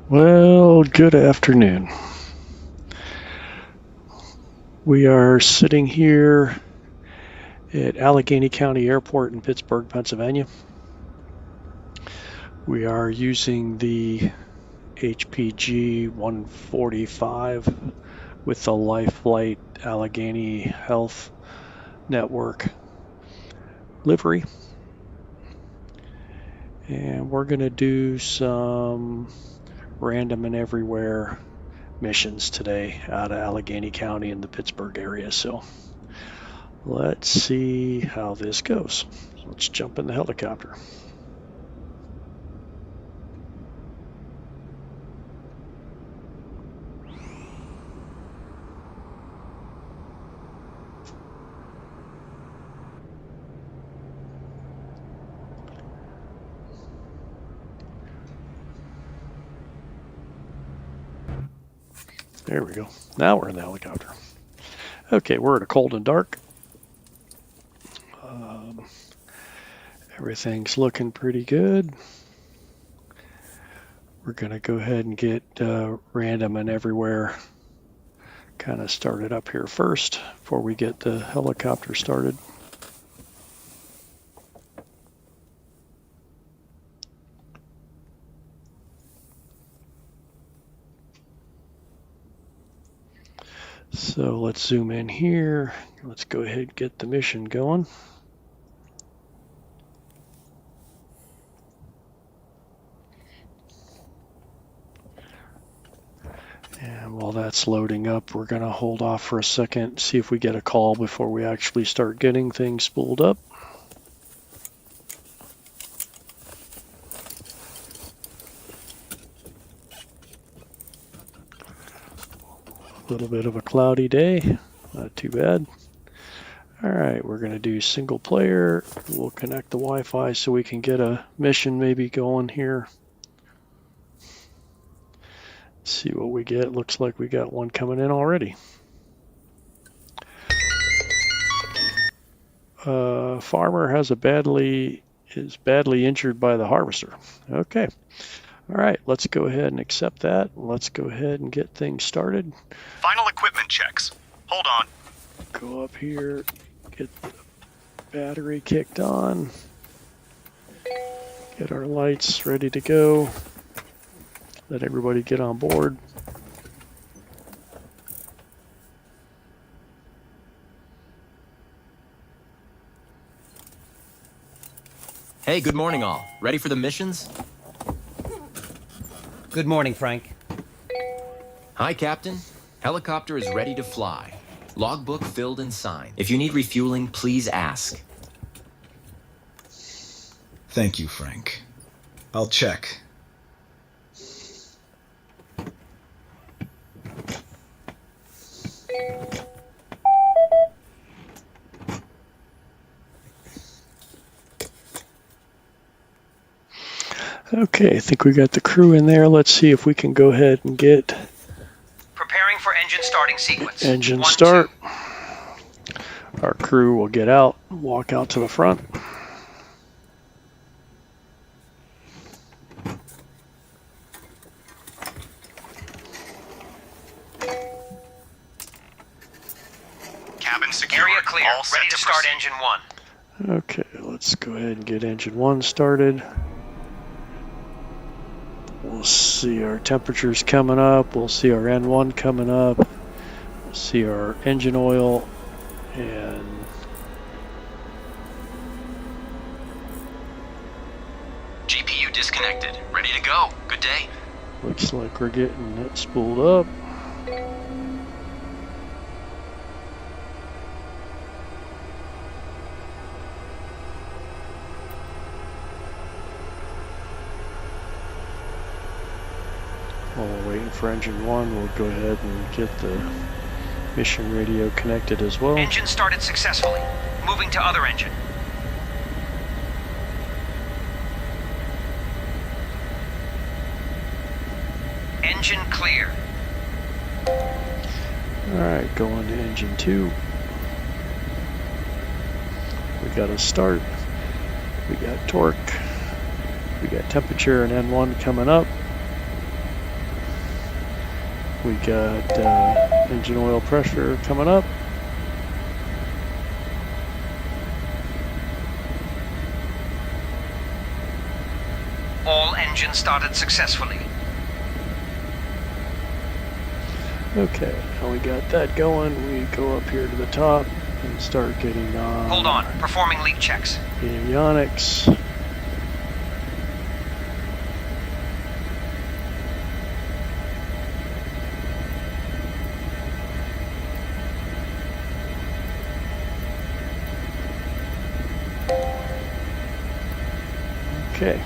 Well, good afternoon. We are sitting here at Allegheny County Airport in Pittsburgh, Pennsylvania. We are using the HPG 145 with the Lifelight Allegheny Health Network livery. And we're going to do some random and everywhere missions today out of Allegheny County in the Pittsburgh area. So let's see how this goes. Let's jump in the helicopter. There we go. Now we're in the helicopter. Okay, we're at a cold and dark. Everything's looking pretty good. We're going to go ahead and get random and everywhere kind of started up here first before we get the helicopter started. So let's zoom in here. Let's go ahead and get the mission going. And while that's loading up, we're going to hold off for a second, see if we get a call before we actually start getting things spooled up. A little bit of a cloudy day, not too bad. All right, we're going to do single player. We'll connect the Wi-Fi so we can get a mission maybe going here. See what we get. Looks like we got one coming in already. Farmer is badly injured by the harvester. Okay. All right, let's go ahead and accept that. Let's go ahead and get things started. Final equipment checks. Hold on. Go up here, get the battery kicked on. Get our lights ready to go. Let everybody get on board. Hey, good morning all. Ready for the missions? Good morning, Frank. Hi, Captain. Helicopter is ready to fly. Logbook filled and signed. If you need refueling, please ask. Thank you, Frank. I'll check. Okay, I think we got the crew in there. Let's see if we can go ahead and get preparing for engine starting sequence. Engine 1, start. 2. Our crew will get out, walk out to the front. Cabin secure. Area clear. All set Ready to start engine 1. Okay, let's go ahead and get engine 1 started. We'll see our temperatures coming up. We'll see our N1 coming up. We'll see our engine oil and GPU disconnected. Ready to go. Good day. looks like we're getting it spooled up. While we're waiting for engine 1, we'll go ahead and get the mission radio connected as well. Engine started successfully. Moving to other engine. Engine clear. Alright, going to engine 2. We got a start. We got torque. We got temperature and N1 coming up. We got engine oil pressure coming up. All engines started successfully. Okay, now we got that going. We go up here to the top and start getting on. Hold on, performing leak checks. Avionics. Okay,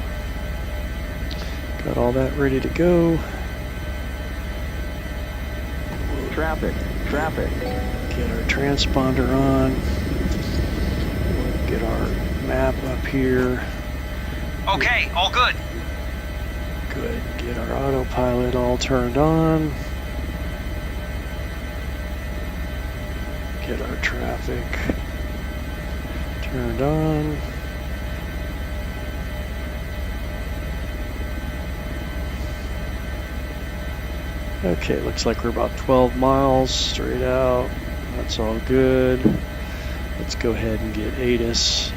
got all that ready to go. Traffic. Get our transponder on. We'll get our map up here. Okay, all good. Good. Get our autopilot all turned on. Get our traffic turned on. Okay, looks like we're about 12 miles straight out. That's all good. Let's go ahead and get ATIS.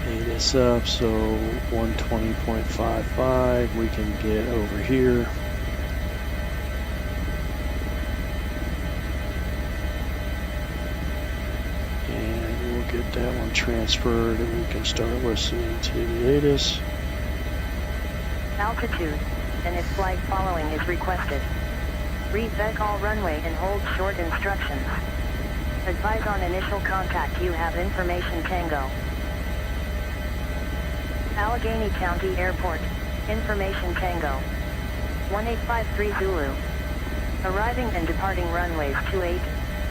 ATIS up, so 120.55. We can get over here. And we'll get that one transferred and we can start listening to the ATIS. Altitude, and if flight following is requested. Read all runway and hold short instructions. Advise on initial contact you have information Tango. Allegheny County Airport, information Tango. 1853 Zulu. Arriving and departing runways 28,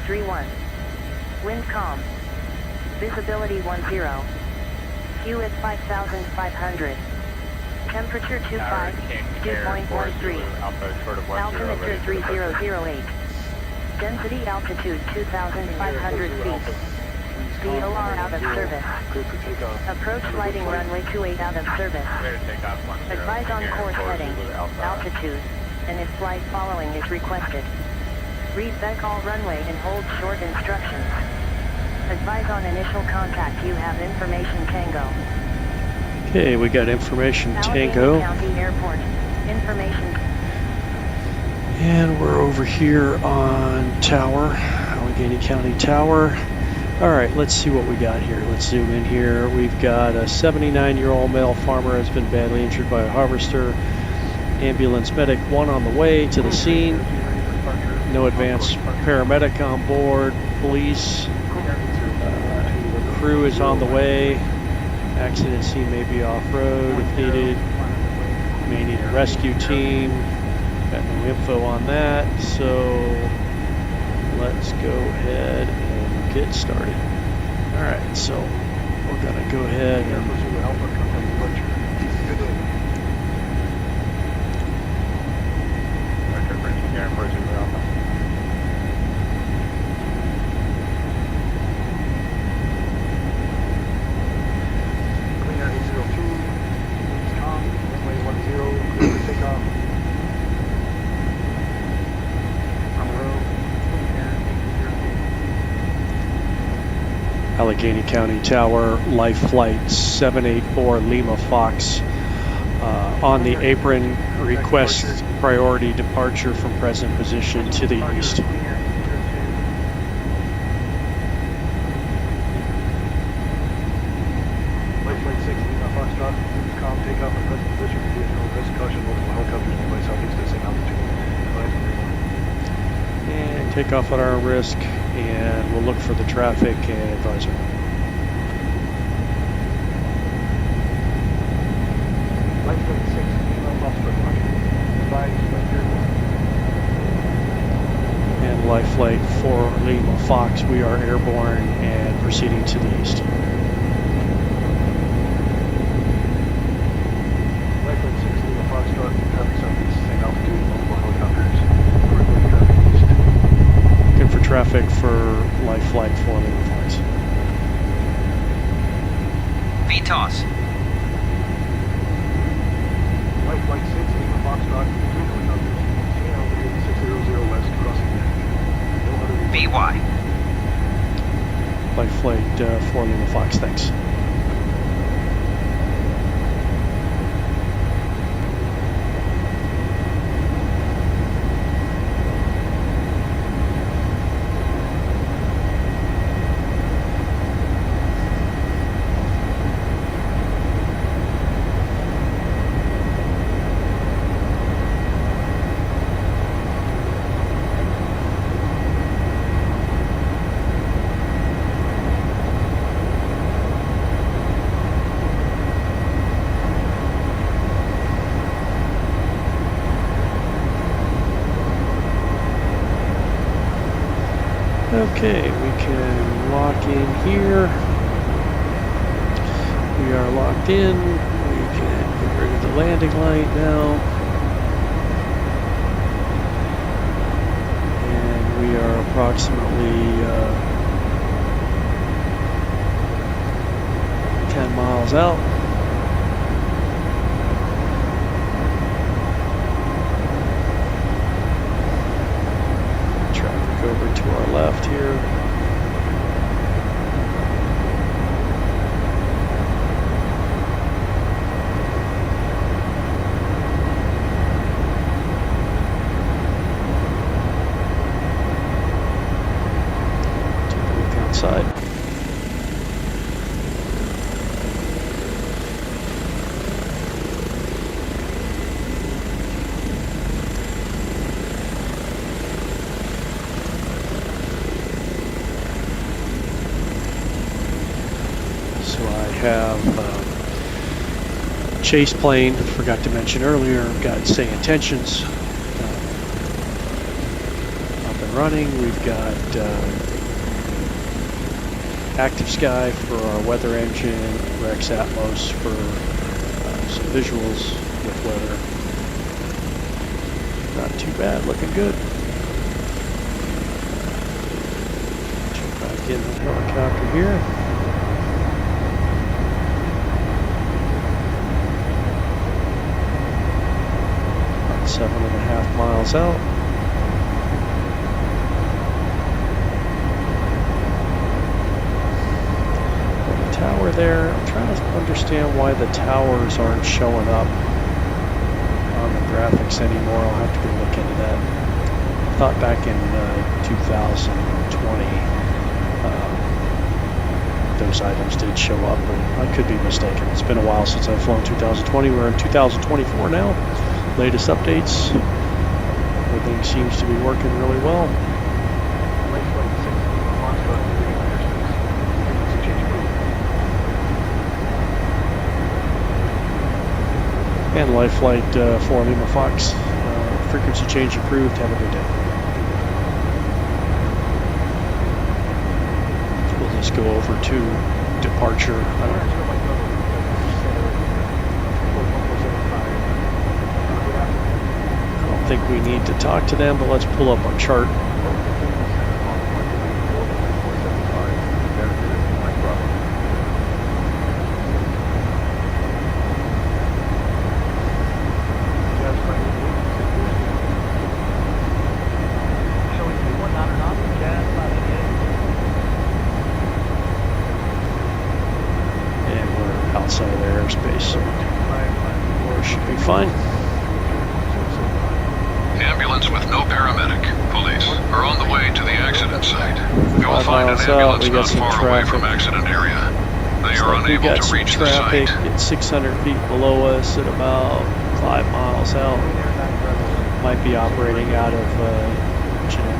31. Wind calm. Visibility 10. Q at 5,500. Temperature 25, dew point 13. Altimeter 3008. Density altitude 2,500 feet. VOR out of service. Approach lighting runway 28 out of service. Advise on course heading, altitude, and if flight following is requested. Read all runway and hold short instructions. Advise on initial contact you have information Tango. Okay, we got information Tango. Allegheny County Airport, information. And we're over here on Tower, Allegheny County Tower. All right, let's see what we got here. Let's zoom in here. We've got a 79-year-old male farmer has been badly injured by a harvester. Ambulance medic 1 on the way to the scene. No advanced paramedic on board. Police. Crew is on the way. Accident scene may be off-road if needed. May need a rescue team. Got no info on that, so let's go ahead and get started. All right, so we're gonna go ahead and Allegheny County Tower, life flight 784 Lima Fox. On the apron, request priority departure from present position to the east. Life flight 6 Lima Foxtrot, take off in present position, vehicle risk caution, multiple helicopters nearby southeast at same altitude. And take off at our risk, and we'll look for the traffic and advisor. Life flight 6 Lima Foxtrot, advise And life flight 4 Lima Fox, we are airborne and proceeding to the east. Life flight 6 Lima Foxtrot, traffic southeast, same altitude, multiple helicopters, northward traffic east. Looking for traffic for life flight 4 Lima Fox. VTOS. flight 6, Lima Foxtrot, 3 helicopters. Seen altitude 600 west, crossing band. No other VY. Flight 4 Lima Fox, thanks. Okay, we can lock in here. We are locked in. We can get rid of the landing light now. And we are approximately 10 miles out. Over to our left here. Take a look outside. Have chase plane, forgot to mention earlier, got say intentions up and running. We've got active sky for our weather engine, Rex Atmos for some visuals with weather. Not too bad, looking good. Jump back in the helicopter here. 7.5 miles out. The tower there, I'm trying to understand why the towers aren't showing up on the graphics anymore. I'll have to go look into that. I thought back in 2020 those items did show up, but I could be mistaken. It's been a while since I've flown 2020. We're in 2024 now. Latest updates. Everything seems to be working really well. And life flight 4 Lima Fox. Frequency change approved. Have a good day. We'll just go over to departure. I think we need to talk to them, but let's pull up our chart. And we're outside of their airspace, so we should be fine. Ambulance with no paramedic. Police are on the way to the accident site. You will 5 find an miles out, ambulance we got not some far away traffic. from accident area. They Looks are like we unable got to some reach the traffic site. at 600 feet below us at about 5 miles out. Might be operating out of Geneva.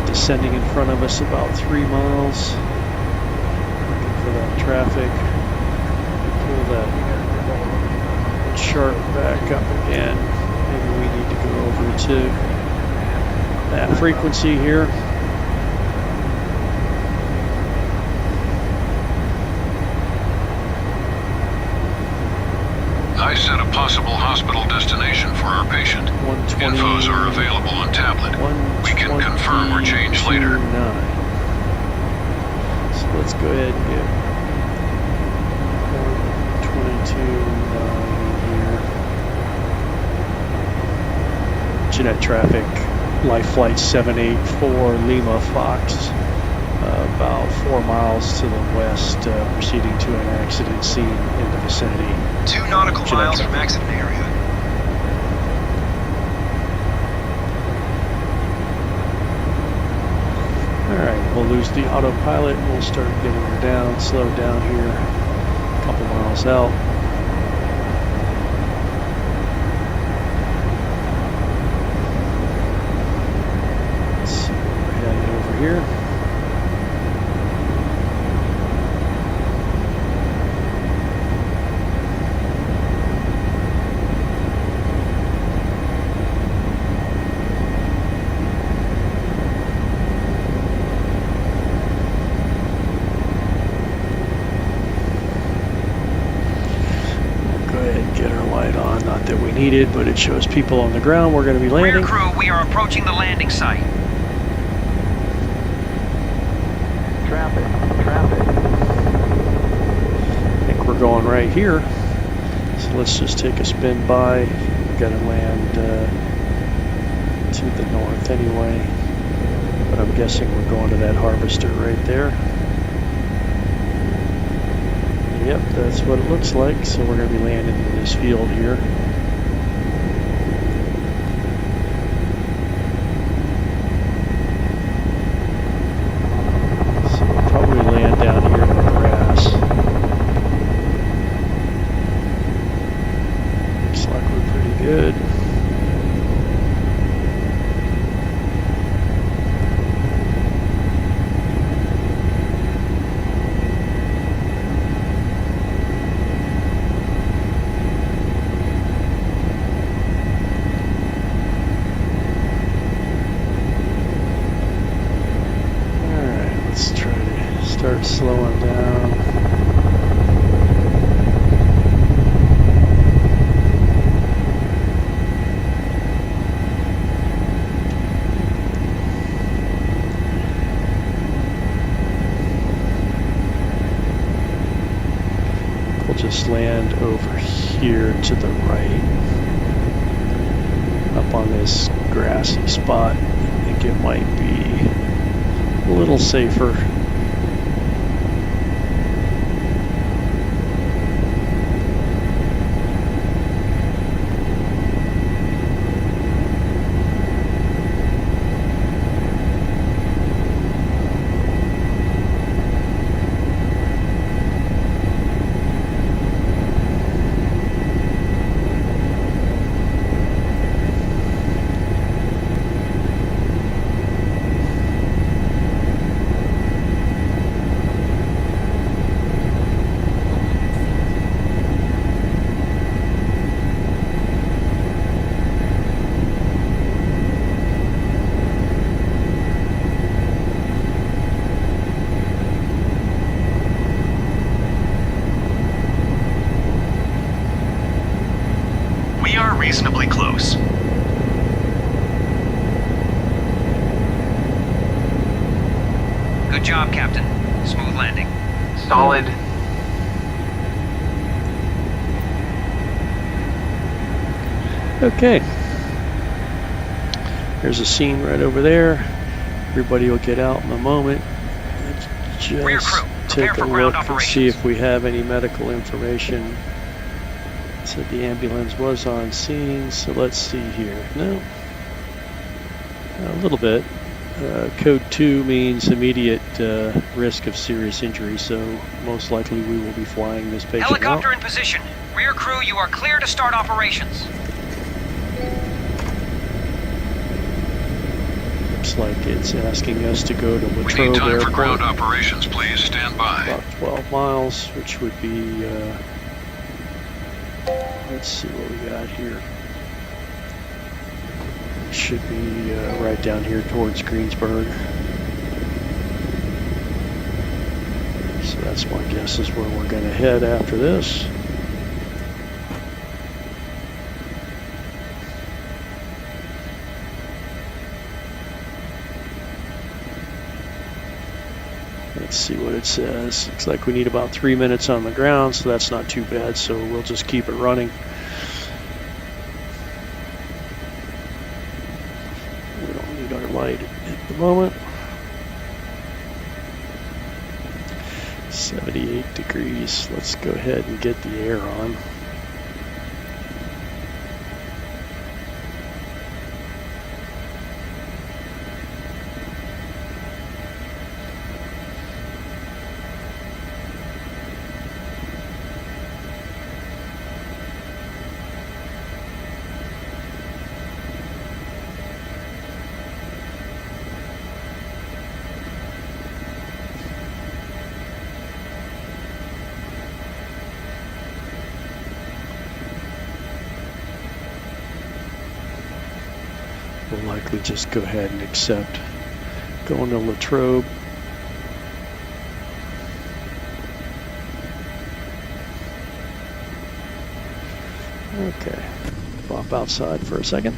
Descending in front of us about 3 miles. Looking for that traffic. Pull that chart back up again. Maybe we need to go over to frequency here. I set a possible hospital destination for our patient. 120. Infos are available on tablet. We can confirm or change later. 122.9. So let's go ahead and get 122.9 here. Jeanette traffic, life flight 784 Lima Fox, about 4 miles to the west, proceeding to an accident scene in the vicinity. 2 nautical Jeanette miles from traffic. accident area. Alright, we'll lose the autopilot and we'll start getting her down, slow down here, a couple miles out. Let's see where we're headed over here. Not that we need it, but it shows people on the ground. We're going to be landing. Rear crew, we are approaching the landing site. Traffic. I think we're going right here. So let's just take a spin by. We've got to land to the north anyway. But I'm guessing we're going to that harvester right there. Yep, that's what it looks like. So we're going to be landing in this field here. So we'll probably land down here in the grass. Looks like we're pretty good. Start slowing down. We'll just land over here to the right, up on this grassy spot. I think it might be a little safer. Reasonably close. Good job, Captain. Smooth landing. Solid. Okay. There's a scene right over there. Everybody will get out in a moment. Let's Rear crew, just prepare take a for ground look and operations. see if we have any medical information. Said the ambulance was on scene, so let's see here. No, a little bit. Code 2 means immediate risk of serious injury, so most likely we will be flying this patient Helicopter out. in position. Rear crew, you are clear to start operations. Looks like it's asking us to go to We need Latrobe time for ground Airport. operations, please. Stand by. About 12 miles, which would be, let's see what we got here. should be right down here towards Greensburg. So that's my guess is where we're going to head after this. Let's see what it says. Looks like we need about 3 minutes on the ground, so that's not too bad. So we'll just keep it running. We don't need our light at the moment. 78 degrees. Let's go ahead and get the air on. We'll likely just go ahead and accept going to Latrobe. Okay, pop outside for a second.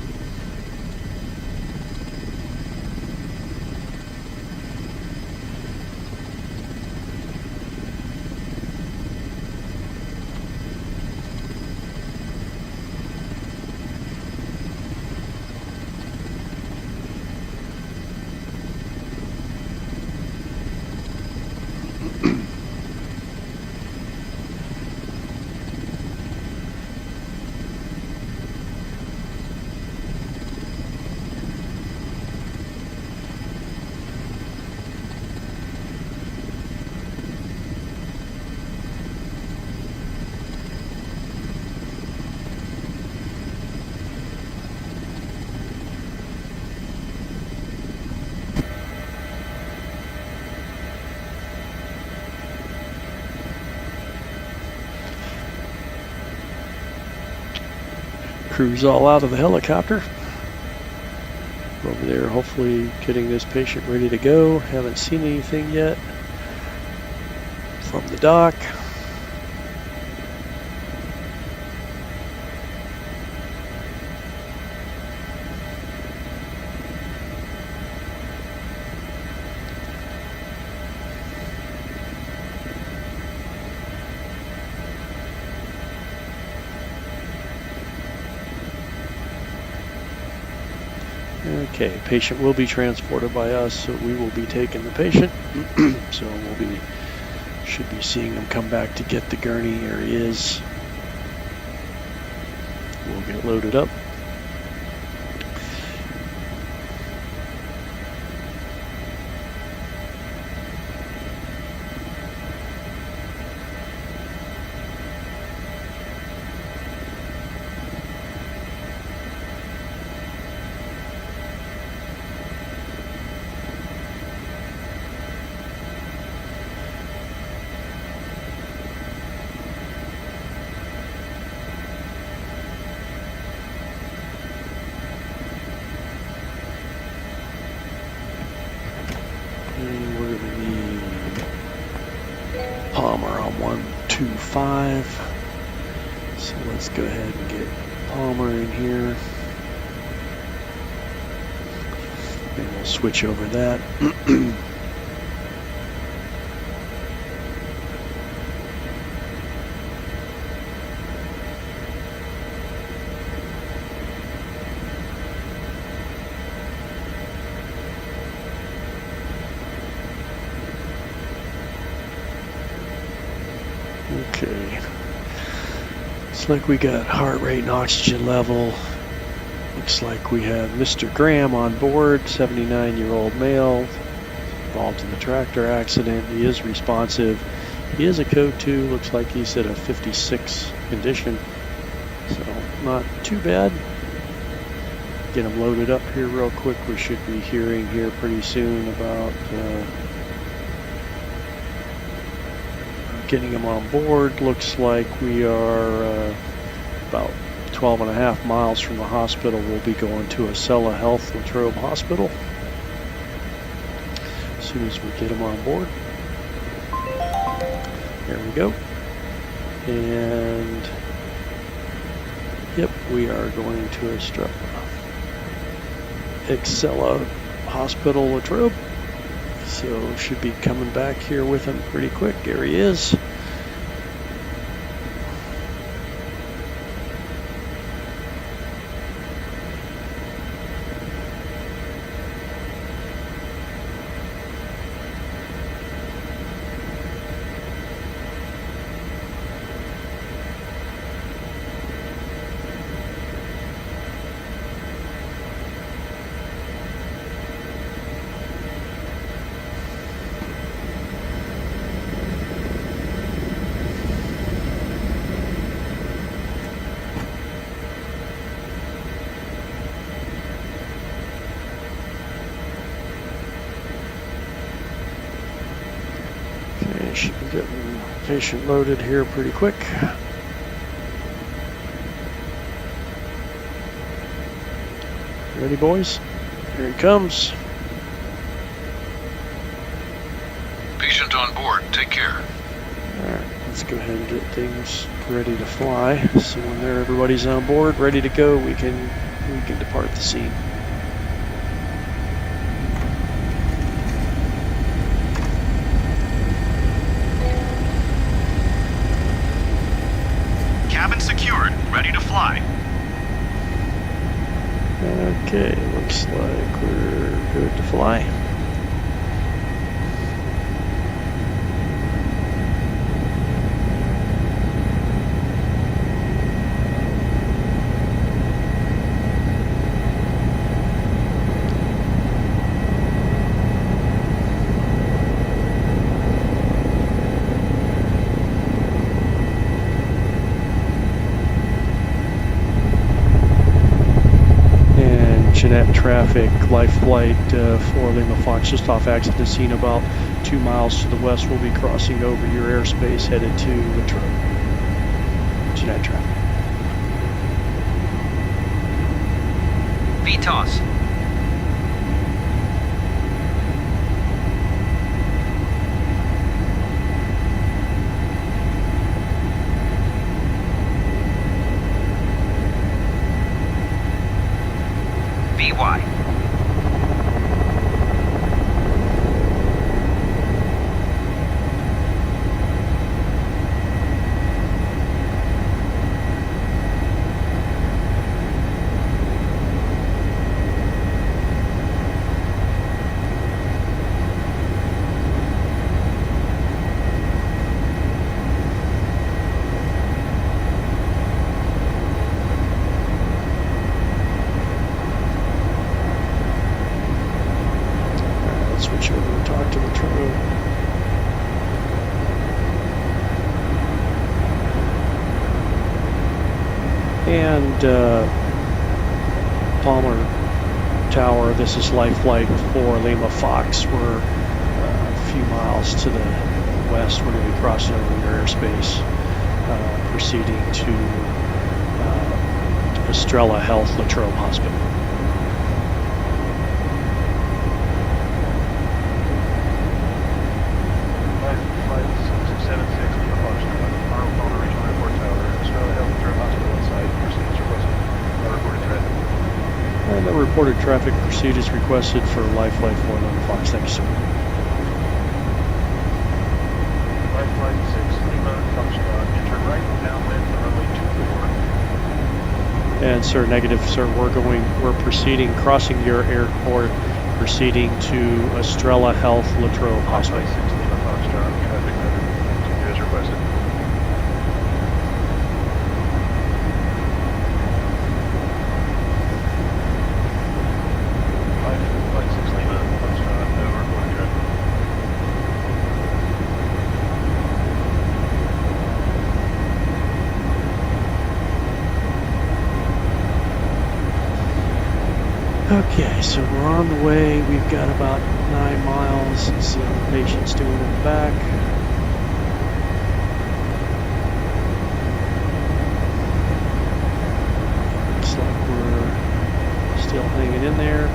Crew's all out of the helicopter. Over there, hopefully getting this patient ready to go. Haven't seen anything yet from the dock. Okay, patient will be transported by us, so we will be taking the patient. So should be seeing him come back to get the gurney. There he is. We'll get loaded up. And we're going to need Palmer on 125. So let's go ahead and get Palmer in here. And we'll switch over that. Okay, looks like we got heart rate and oxygen level. Looks like we have Mr. Graham on board, 79-year-old male, involved in the tractor accident. He is responsive. He is a code 2, looks like he's at a 56 condition, so not too bad. Get him loaded up here real quick. We should be hearing here pretty soon about getting him on board. Looks like we are about 12.5 miles from the hospital, we'll be going to Acela Health Latrobe Hospital as soon as we get them on board. There we go. And yep, we are going to Acela Hospital Latrobe. So should be coming back here with him pretty quick. There he is. Should be getting patient loaded here pretty quick. Ready, boys? Here he comes. Patient on board. Take care. Alright, let's go ahead and get things ready to fly. So when everybody's on board, ready to go, we can depart the scene. Cabin secured. Ready to fly. Okay, looks like we're good to fly. Jeanette traffic, life flight 4 Lima Fox, just off accident scene about 2 miles to the west. We'll be crossing over your airspace headed to Latrobe. Jeanette traffic. VTOS. VY. Switch over and talk to Latrobe. And Palmer Tower, this is Life Flight 4 Lima Fox. We're a few miles to the west. We're going to be crossing over your airspace, proceeding to Acela Health Latrobe Hospital. And the reported traffic pursuit is requested for Life Flight 4 Lima Fox. Thank you, sir. Life Flight 6 Lima Foxtrot, enter right downwind for runway 24. And sir, negative, sir. We're proceeding, crossing your airport, proceeding to Acela Health Latrobe Hospital. Life Flight 6 Lima Foxtrot, traffic routed. Continue as requested. Flight 6 Lima Foxtrot, no reported traffic. Okay, so we're on the way. We've got about 9 miles. Let's see how the patient's doing in the back. Still hanging in there.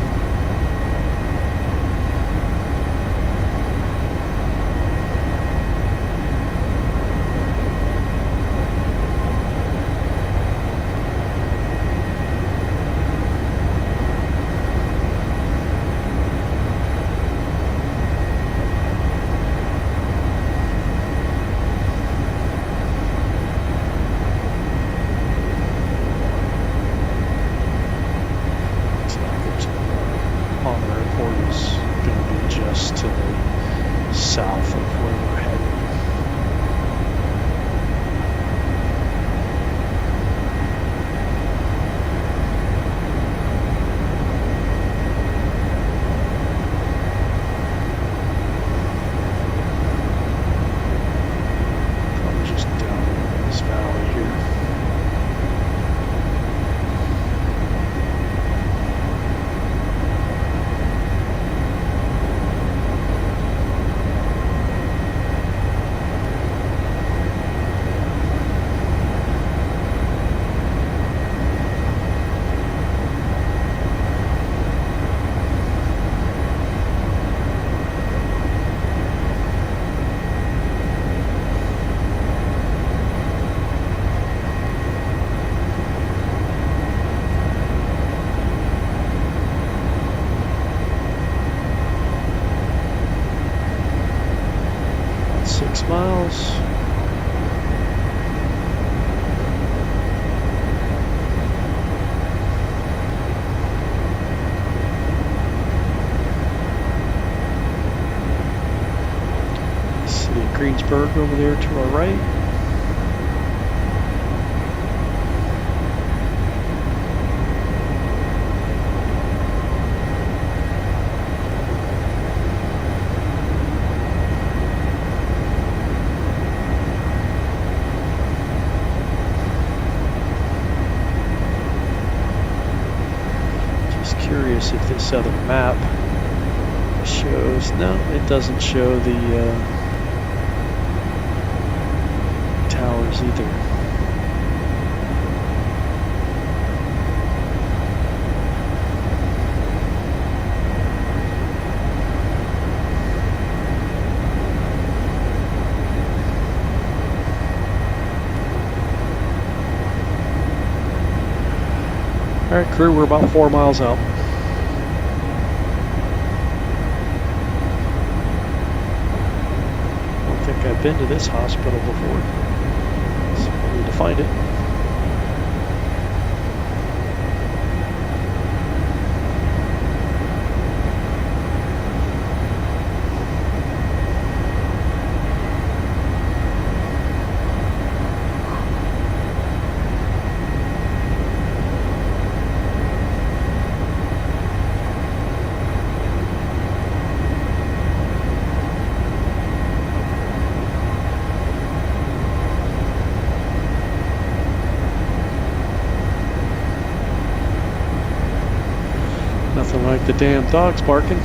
South of where we're headed. Probably just down in this valley here. Miles. See Greensburg over there to our right. Curious if this other map shows. No, it doesn't show the towers either. All right, crew, we're about 4 miles out. I've been to this hospital before, so I need to find it. Nothing like the damn dogs barking.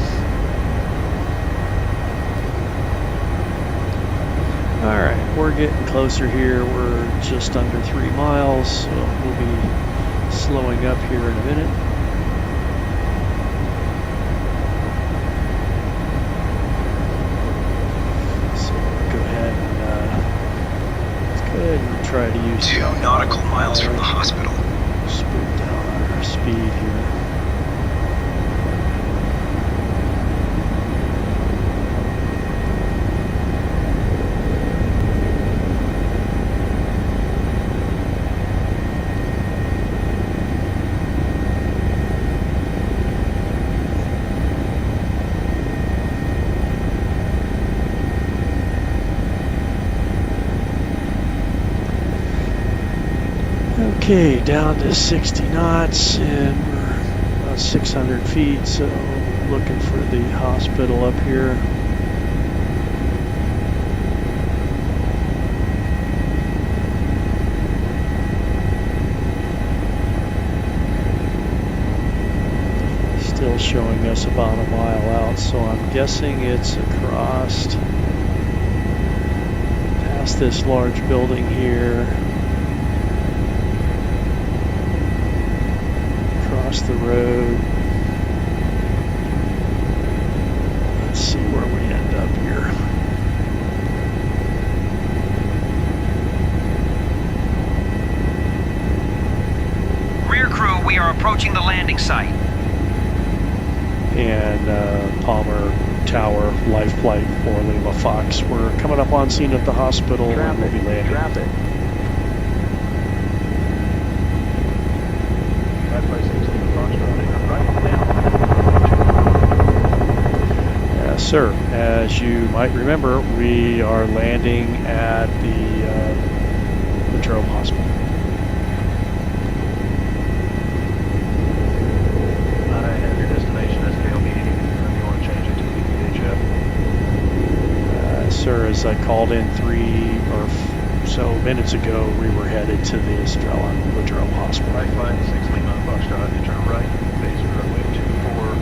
Alright, we're getting closer here. We're just under 3 miles, so we'll be slowing up here in a minute. So go ahead and let's go ahead and try to use 2 nautical miles from the hospital. Spook down our speed here. Okay, down to 60 knots and we're about 600 feet, so looking for the hospital up here. Still showing us about a mile out, so I'm guessing it's across past this large building here. across the road. Let's see where we end up here. Rear crew, we are approaching the landing site. And Palmer Tower, Life Flight for Lima Fox. We're coming up on scene at the hospital and we'll be landing. Traffic. 556 Lima Foxtrot, right now. Yes, sir. As you might remember, we are landing at the Latrobe Hospital. I have your destination as KLB. If you want to change it to VHF. Sir, as I called in 3 or so minutes ago, we were headed to the Estrella Latrobe Hospital. Right flight 6 Lima Foxtrot, enter right, base runway 24.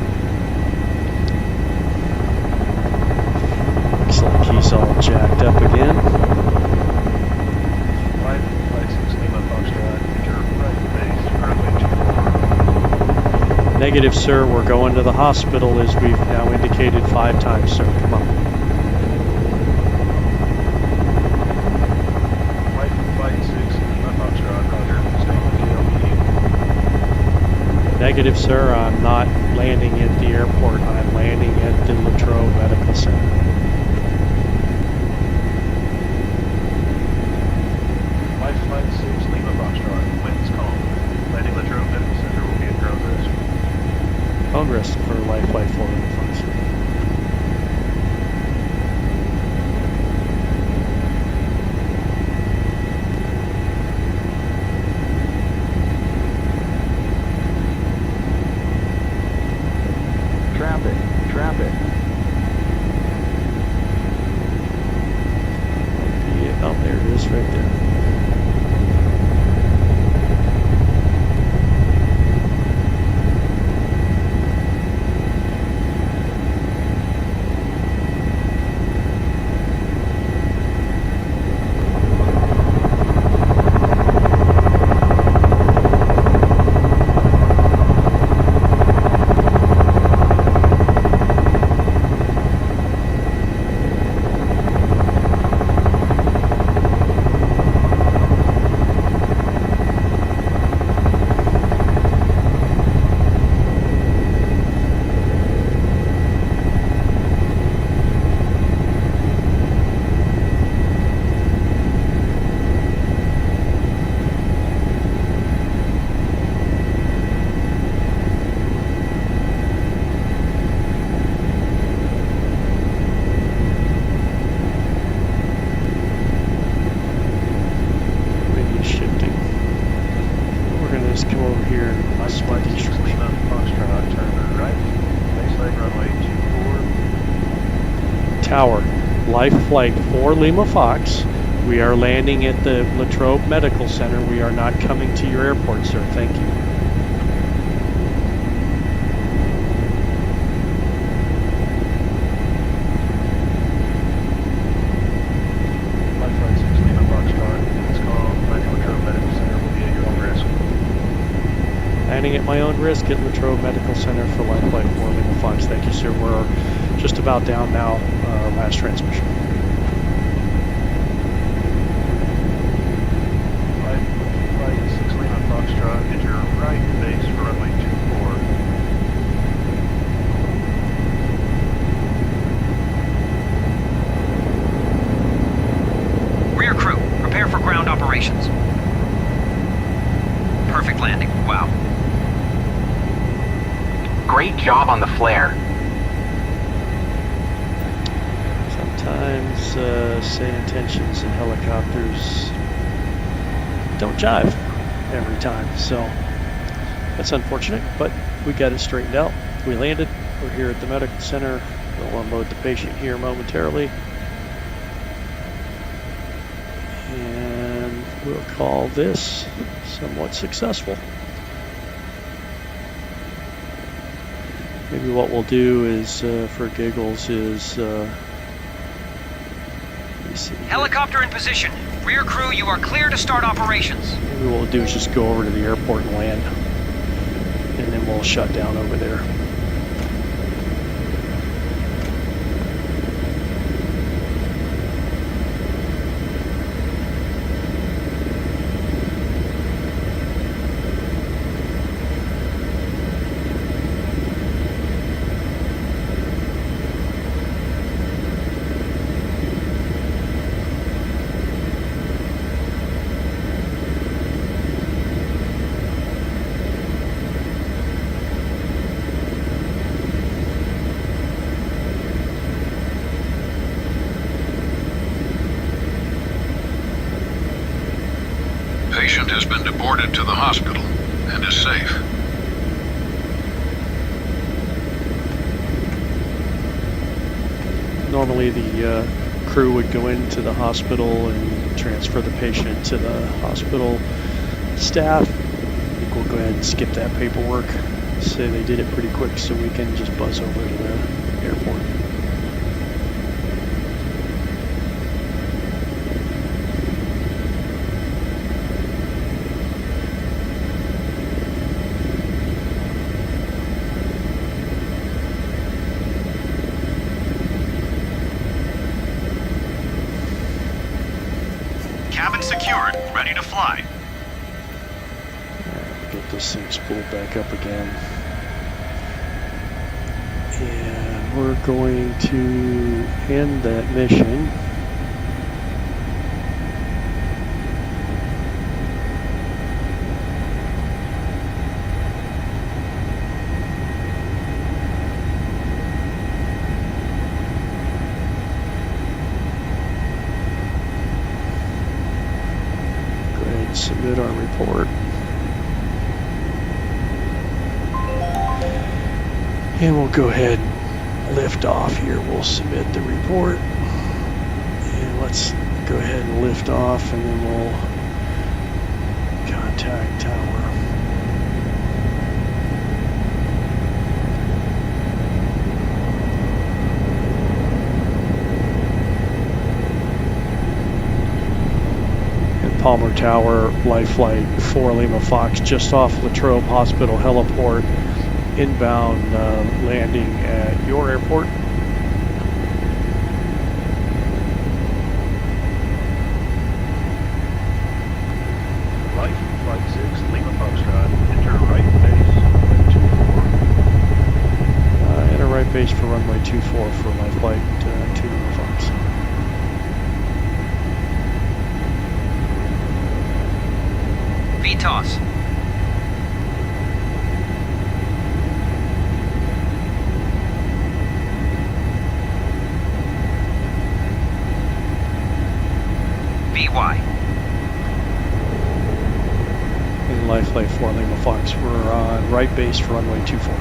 Looks like he's all jacked up again. Right flight 6 Lima Foxtrot, enter right, base runway 24. Negative, sir. We're going to the hospital as we've now indicated 5 times, sir. Come on. Right flight 6 Lima Foxtrot, roger, stay with KLB. Negative, sir. I'm not landing at the airport. I'm landing at the Latrobe Medical Center. Right flight 6 Lima Foxtrot, winds calm. Landing Latrobe Medical Center will be at ground rest. Congress for Life Flight 4 Lima Fox. Traffic. Yeah, oh, there it is right there. Tower, Life Flight 4 Lima Fox. We are landing at the Latrobe Medical Center. We are not coming to your airport, sir. Thank you. Life Flight 6 Lima Foxtrot, it's called landing Latrobe Medical Center will be at your own risk. Landing at my own risk at Latrobe Medical Center for Life Flight 4 Lima Fox. Thank you, sir. We're just about down now. Last transmission. Life Flight 6 Lima Foxtrot, enter right base for runway 24. Rear crew, prepare for ground operations. Perfect landing. Wow. Great job on the flare. Sometimes say intentions and helicopters don't jive every time, so that's unfortunate, but we got it straightened out. We landed. We're here at the medical center. We'll unload the patient here momentarily, and we'll call this somewhat successful. Maybe what we'll do is, for giggles, is Helicopter in position. Rear crew, you are clear to start operations. maybe what we'll do is just go over to the airport and land, and then then we'll shut down over there. Patient has been deported to the hospital and is safe. Normally the crew would go into the hospital and transfer the patient to the hospital staff. I think we'll go ahead and skip that paperwork. Say they did it pretty quick so we can just buzz over to the airport. Cabin secured, ready to fly. Get this thing spooled back up again. And we're going to end that mission. Submit our report. And we'll go ahead and lift off here. We'll submit the report. And let's go ahead and lift off, and then we'll contact tower. Palmer Tower, Life Flight 4 Lima Fox, just off Latrobe Hospital Heliport, inbound landing at your airport. Life Flight 6 Lima Foxtrot, enter right base, 24. Enter right base for runway 24 for Life Flight 2 Lima Fox. VTOS. VY. And Life Flight 4 Lima Fox, we're on right base for runway 24.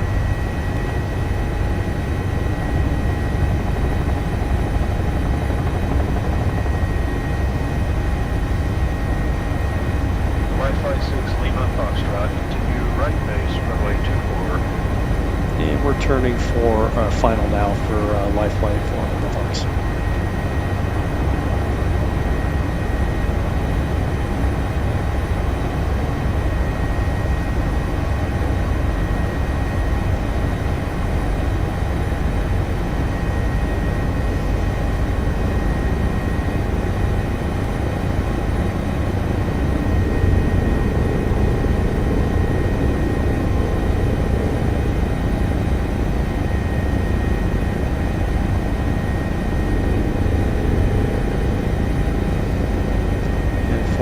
Life Flight 6 Lima Foxtrot, continue right base, runway 24. And we're turning for final now for Life Flight 4 Lima Fox.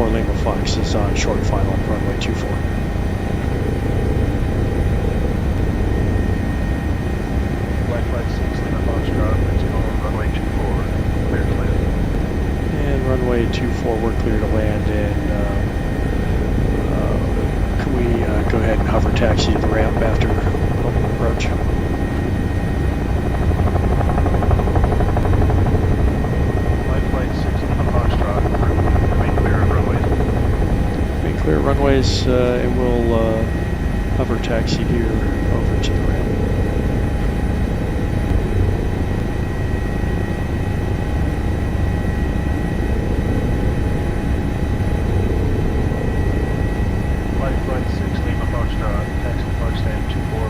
Lima Fox is on short final at runway 24. Life Flight 6 Lima Foxtrot, let's go on runway 24, clear to land. And runway 24, we're clear to land, and can we go ahead and hover taxi to the ramp after approach? Life Flight 6 Lima Foxtrot, remain clear of runways. Remain clear of runways, and we'll hover taxi here over to the ramp. Life Flight 6 Lima Foxtrot, taxi to park stand 24.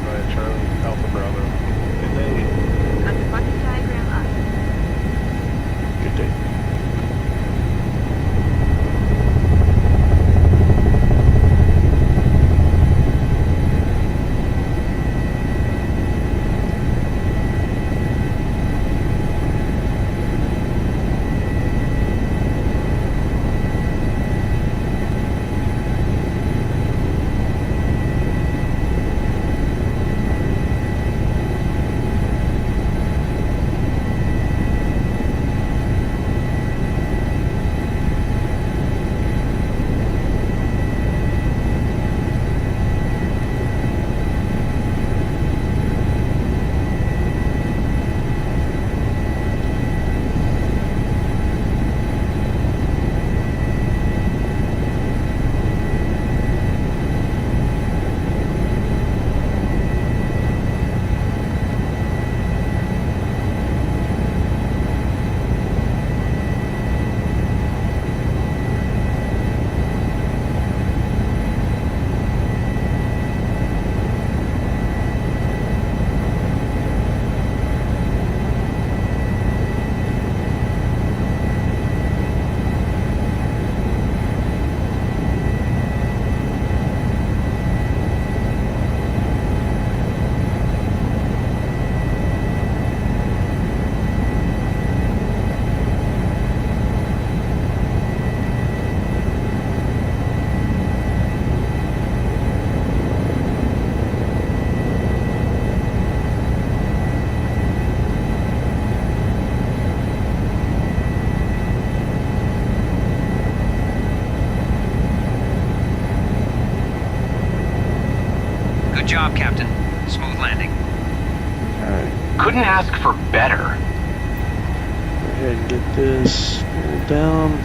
Captain. Smooth landing. Alright, Couldn't ask for better. go ahead and get this pulled down.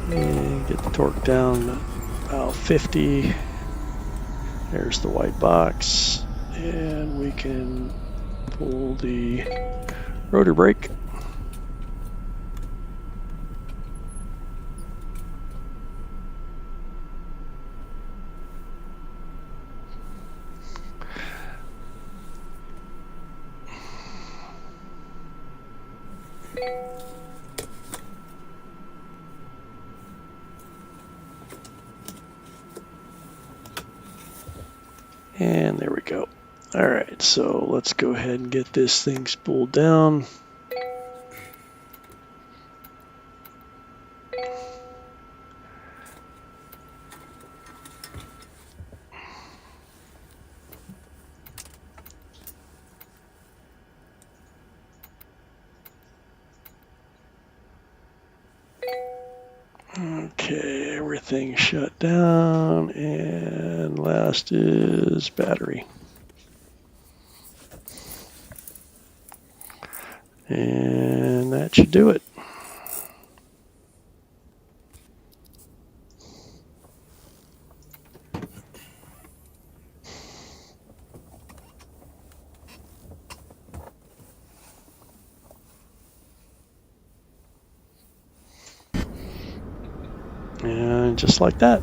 And get the torque down to about 50. There's the white box. And we can pull the rotor brake. And there we go. All right, so let's go ahead and get this thing spooled down. Okay, everything shut down, and last is battery. And that should do it. And just like that.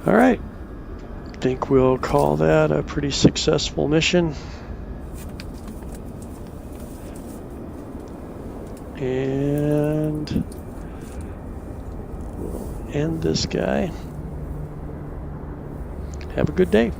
All right. I think we'll call that a pretty successful mission. And we'll end this guy. Have a good day.